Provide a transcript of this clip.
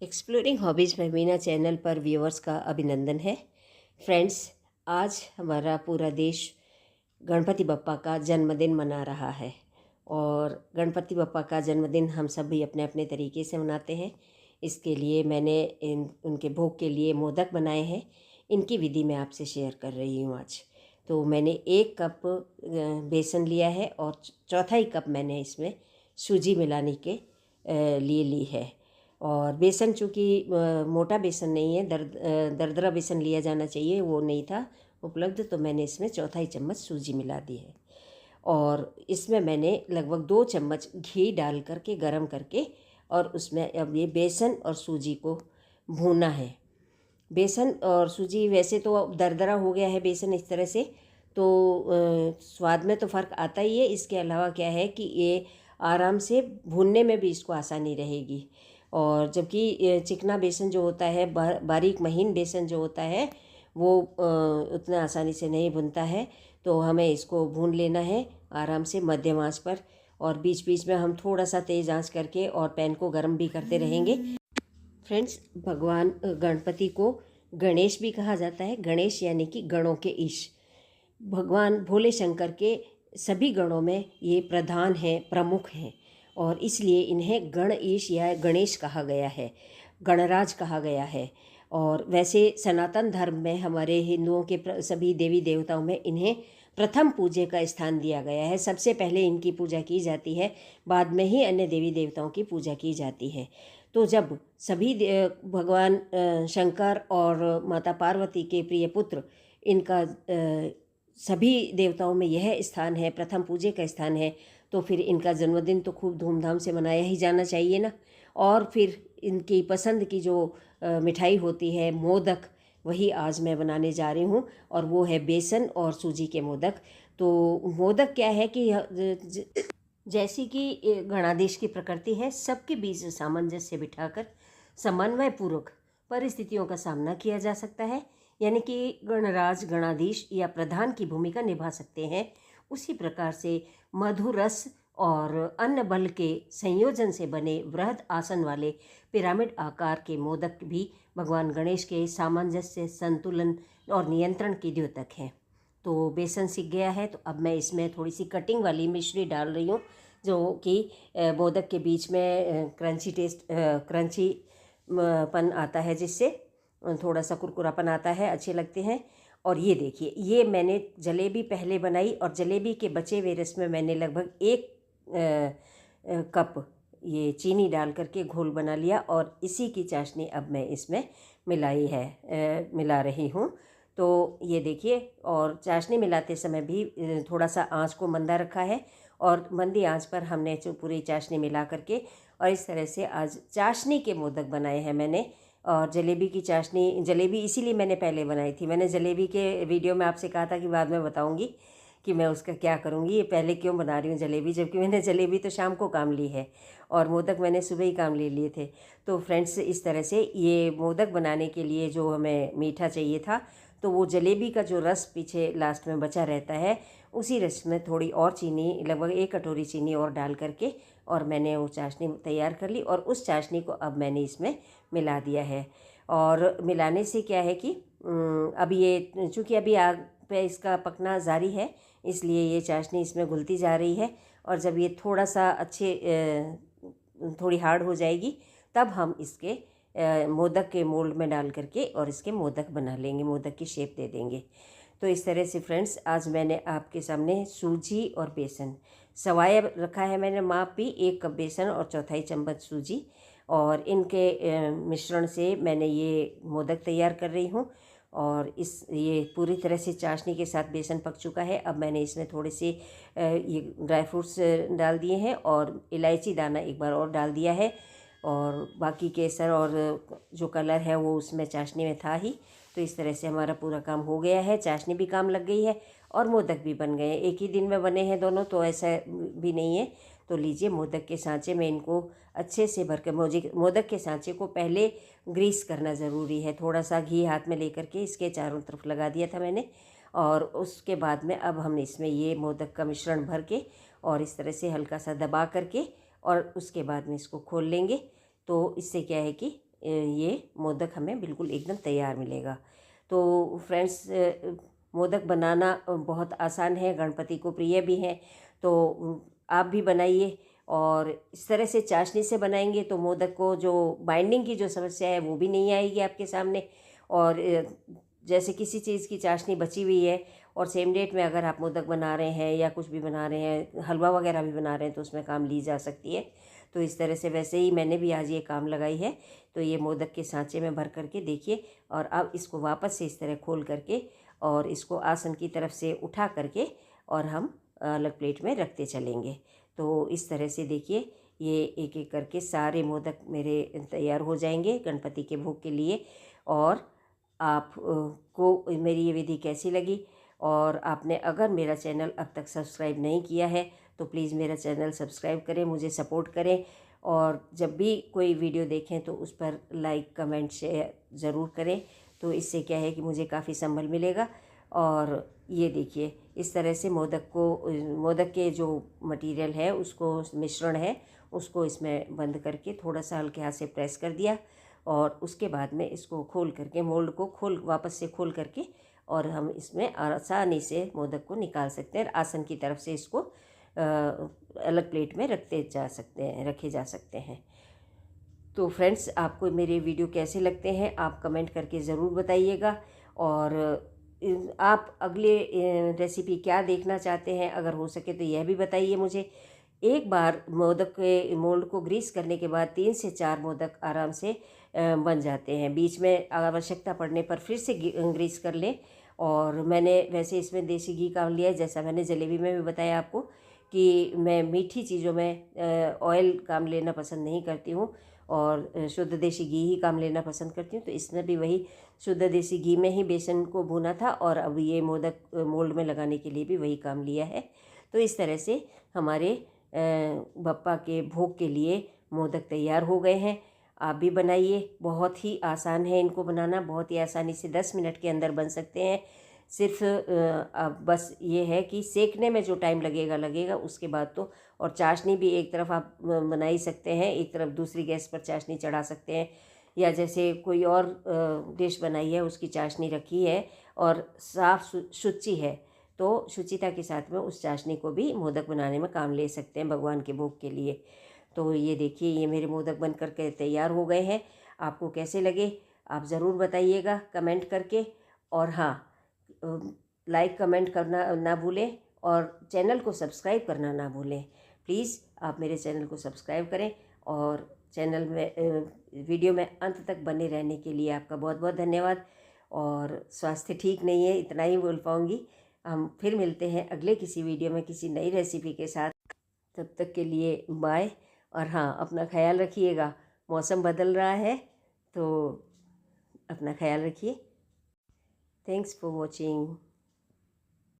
Exploring hobbies में Meena channel पर viewers का अभिनंदन है। फ्रेंड्स, आज हमारा पूरा देश गणपति बप्पा का जन्मदिन मना रहा है और गणपति बप्पा का जन्मदिन हम सब भी अपने अपने तरीके से मनाते हैं। इसके लिए मैंने उनके भोग के लिए मोदक बनाए हैं। इनकी विधि मैं आपसे शेयर कर रही हूँ आज। तो मैंने 1 कप बेसन लिया है और चौथाई कप मैंने इसमें सूजी मिलाने के लिए ली है। और बेसन चूँकि मोटा बेसन नहीं है, दरदरा बेसन लिया जाना चाहिए, वो नहीं था उपलब्ध, तो मैंने इसमें चौथाई चम्मच सूजी मिला दी है। और इसमें मैंने लगभग 2 चम्मच घी डाल करके गरम करके और उसमें अब ये बेसन और सूजी को भूना है। बेसन और सूजी वैसे तो दरदरा हो गया है बेसन इस तरह से, तो स्वाद में तो फ़र्क आता ही है। इसके अलावा क्या है कि ये आराम से भूनने में भी इसको आसानी रहेगी। और जबकि चिकना बेसन जो होता है, बारीक महीन बेसन जो होता है, वो उतना आसानी से नहीं भुनता है। तो हमें इसको भून लेना है आराम से मध्यम आंच पर, और बीच बीच में हम थोड़ा सा तेज़ आंच करके और पैन को गर्म भी करते रहेंगे। फ्रेंड्स, भगवान गणपति को गणेश भी कहा जाता है। गणेश यानी कि गणों के ईश। भगवान भोले शंकर के सभी गणों में ये प्रधान हैं, प्रमुख हैं, और इसलिए इन्हें गणेश या गणेश कहा गया है, गणराज कहा गया है। और वैसे सनातन धर्म में हमारे हिंदुओं के सभी देवी देवताओं में इन्हें प्रथम पूज्य का स्थान दिया गया है। सबसे पहले इनकी पूजा की जाती है, बाद में ही अन्य देवी देवताओं की पूजा की जाती है। तो जब सभी भगवान शंकर और माता पार्वती के प्रिय पुत्र, इनका सभी देवताओं में यह स्थान है, प्रथम पूज्य का स्थान है, तो फिर इनका जन्मदिन तो खूब धूमधाम से मनाया ही जाना चाहिए ना। और फिर इनकी पसंद की जो मिठाई होती है, मोदक, वही आज मैं बनाने जा रही हूँ, और वो है बेसन और सूजी के मोदक। तो मोदक क्या है कि जैसी कि गणाधीश की प्रकृति है, सबके बीच सामंजस्य बिठाकर समन्वय पूर्वक परिस्थितियों का सामना किया जा सकता है। यानी कि गणराज, गणाधीश या प्रधान की भूमिका निभा सकते हैं। उसी प्रकार से मधुरस और अन्न बल के संयोजन से बने वृहद आसन वाले पिरामिड आकार के मोदक भी भगवान गणेश के सामंजस्य, संतुलन और नियंत्रण की द्योतक हैं। तो बेसन सीख गया है, तो अब मैं इसमें थोड़ी सी कटिंग वाली मिश्री डाल रही हूँ, जो कि मोदक के बीच में क्रंची पन आता है, जिससे थोड़ा सा कुरकुरापन आता है, अच्छे लगते हैं। और ये देखिए, ये मैंने जलेबी पहले बनाई और जलेबी के बचे हुए रस में मैंने लगभग 1 कप ये चीनी डाल करके घोल बना लिया, और इसी की चाशनी अब मैं इसमें मिला रही हूँ। तो ये देखिए, और चाशनी मिलाते समय भी थोड़ा सा आंच को मंदा रखा है, और मंदी आंच पर हमने जो पूरी चाशनी मिला करके, और इस तरह से आज चाशनी के मोदक बनाए हैं मैंने। और जलेबी की चाशनी, जलेबी इसीलिए मैंने पहले बनाई थी। मैंने जलेबी के वीडियो में आपसे कहा था कि बाद में बताऊंगी कि मैं उसका क्या करूंगी, ये पहले क्यों बना रही हूँ जलेबी, जबकि मैंने जलेबी तो शाम को काम ली है और मोदक मैंने सुबह ही काम ले लिए थे। तो फ्रेंड्स, इस तरह से ये मोदक बनाने के लिए जो हमें मीठा चाहिए था, तो वो जलेबी का जो रस पीछे लास्ट में बचा रहता है, उसी रस में थोड़ी और चीनी, लगभग 1 कटोरी चीनी और डाल करके, और मैंने वो चाशनी तैयार कर ली, और उस चाशनी को अब मैंने इसमें मिला दिया है। और मिलाने से क्या है कि अब ये चूँकि अभी आग पे इसका पकना जारी है, इसलिए ये चाशनी इसमें घुलती जा रही है। और जब ये थोड़ा सा थोड़ी हार्ड हो जाएगी, तब हम इसके मोदक के मोल्ड में डाल करके और इसके मोदक बना लेंगे, मोदक की शेप दे देंगे। तो इस तरह से फ्रेंड्स, आज मैंने आपके सामने सूजी और बेसन सवाया रखा है। मैंने माप भी 1 कप बेसन और चौथाई चम्मच सूजी, और इनके मिश्रण से मैंने ये मोदक तैयार कर रही हूँ। और ये पूरी तरह से चाशनी के साथ बेसन पक चुका है। अब मैंने इसमें थोड़े से ये ड्राई फ्रूट्स डाल दिए हैं, और इलायची दाना एक बार और डाल दिया है, और बाकी केसर और जो कलर है वो उसमें चाशनी में था ही। तो इस तरह से हमारा पूरा काम हो गया है, चाशनी भी काम लग गई है और मोदक भी बन गए हैं। एक ही दिन में बने हैं दोनों, तो ऐसा भी नहीं है। तो लीजिए, मोदक के सांचे में इनको अच्छे से भर कर, मोदक के सांचे को पहले ग्रीस करना ज़रूरी है। थोड़ा सा घी हाथ में लेकर के इसके चारों तरफ लगा दिया था मैंने, और उसके बाद में अब हम इसमें ये मोदक का मिश्रण भर के और इस तरह से हल्का सा दबा करके, और उसके बाद में इसको खोल लेंगे। तो इससे क्या है कि ये मोदक हमें बिल्कुल एकदम तैयार मिलेगा। तो फ्रेंड्स, मोदक बनाना बहुत आसान है, गणपति को प्रिय भी है, तो आप भी बनाइए। और इस तरह से चाशनी से बनाएंगे तो मोदक को जो बाइंडिंग की जो समस्या है वो भी नहीं आएगी आपके सामने। और जैसे किसी चीज़ की चाशनी बची हुई है और सेम डेट में अगर आप मोदक बना रहे हैं या कुछ भी बना रहे हैं, हलवा वगैरह भी बना रहे हैं, तो उसमें काम ली जा सकती है। तो इस तरह से वैसे ही मैंने भी आज ये काम लगाई है। तो ये मोदक के सांचे में भर करके देखिए, और अब इसको वापस से इस तरह खोल करके और इसको आसन की तरफ से उठा करके और हम अलग प्लेट में रखते चलेंगे। तो इस तरह से देखिए, ये एक एक करके सारे मोदक मेरे तैयार हो जाएंगे गणपति के भोग के लिए। और आप को मेरी ये विधि कैसी लगी, और आपने अगर मेरा चैनल अब तक सब्सक्राइब नहीं किया है तो प्लीज़ मेरा चैनल सब्सक्राइब करें, मुझे सपोर्ट करें। और जब भी कोई वीडियो देखें तो उस पर लाइक कमेंट शेयर ज़रूर करें, तो इससे क्या है कि मुझे काफ़ी संबल मिलेगा। और ये देखिए, इस तरह से मोदक के जो मटेरियल है, उसको मिश्रण है, उसको इसमें बंद करके थोड़ा सा हल्के हाथ से प्रेस कर दिया। और उसके बाद में इसको खोल करके, मोल्ड को वापस से खोल करके, और हम इसमें आसानी से मोदक को निकाल सकते हैं। आसन की तरफ से इसको अलग प्लेट में रखे जा सकते हैं। तो फ्रेंड्स, आपको मेरे वीडियो कैसे लगते हैं आप कमेंट करके ज़रूर बताइएगा। और आप अगले रेसिपी क्या देखना चाहते हैं, अगर हो सके तो यह भी बताइए मुझे। एक बार मोदक के मोल्ड को ग्रीस करने के बाद 3 से 4 मोदक आराम से बन जाते हैं। बीच में आवश्यकता पड़ने पर फिर से ग्रीस कर लें। और मैंने वैसे इसमें देसी घी काम लिया है, जैसा मैंने जलेबी में भी बताया आपको कि मैं मीठी चीज़ों में ऑयल काम लेना पसंद नहीं करती हूँ, और शुद्ध देसी घी ही काम लेना पसंद करती हूँ। तो इसने भी वही शुद्ध देसी घी में ही बेसन को भूना था, और अब ये मोदक मोल्ड में लगाने के लिए भी वही काम लिया है। तो इस तरह से हमारे बप्पा के भोग के लिए मोदक तैयार हो गए हैं। आप भी बनाइए, बहुत ही आसान है इनको बनाना, बहुत ही आसानी से 10 मिनट के अंदर बन सकते हैं। सिर्फ अब बस ये है कि सेकने में जो टाइम लगेगा उसके बाद तो। और चाशनी भी एक तरफ आप बना ही सकते हैं, एक तरफ दूसरी गैस पर चाशनी चढ़ा सकते हैं, या जैसे कोई और डिश बनाई है उसकी चाशनी रखी है और साफ़ शुचि है, तो शुचिता के साथ में उस चाशनी को भी मोदक बनाने में काम ले सकते हैं भगवान के भोग के लिए। तो ये देखिए, ये मेरे मोदक बन कर के तैयार हो गए हैं। आपको कैसे लगे आप ज़रूर बताइएगा कमेंट करके। और हाँ, लाइक कमेंट करना ना भूलें, और चैनल को सब्सक्राइब करना ना भूलें। प्लीज़ आप मेरे चैनल को सब्सक्राइब करें, और चैनल में वीडियो में अंत तक बने रहने के लिए आपका बहुत बहुत धन्यवाद। और स्वास्थ्य ठीक नहीं है, इतना ही बोल पाऊँगी। हम फिर मिलते हैं अगले किसी वीडियो में किसी नई रेसिपी के साथ। तब तक के लिए बाय। और हाँ, अपना ख्याल रखिएगा, मौसम बदल रहा है, तो अपना ख्याल रखिए। Thanks for watching.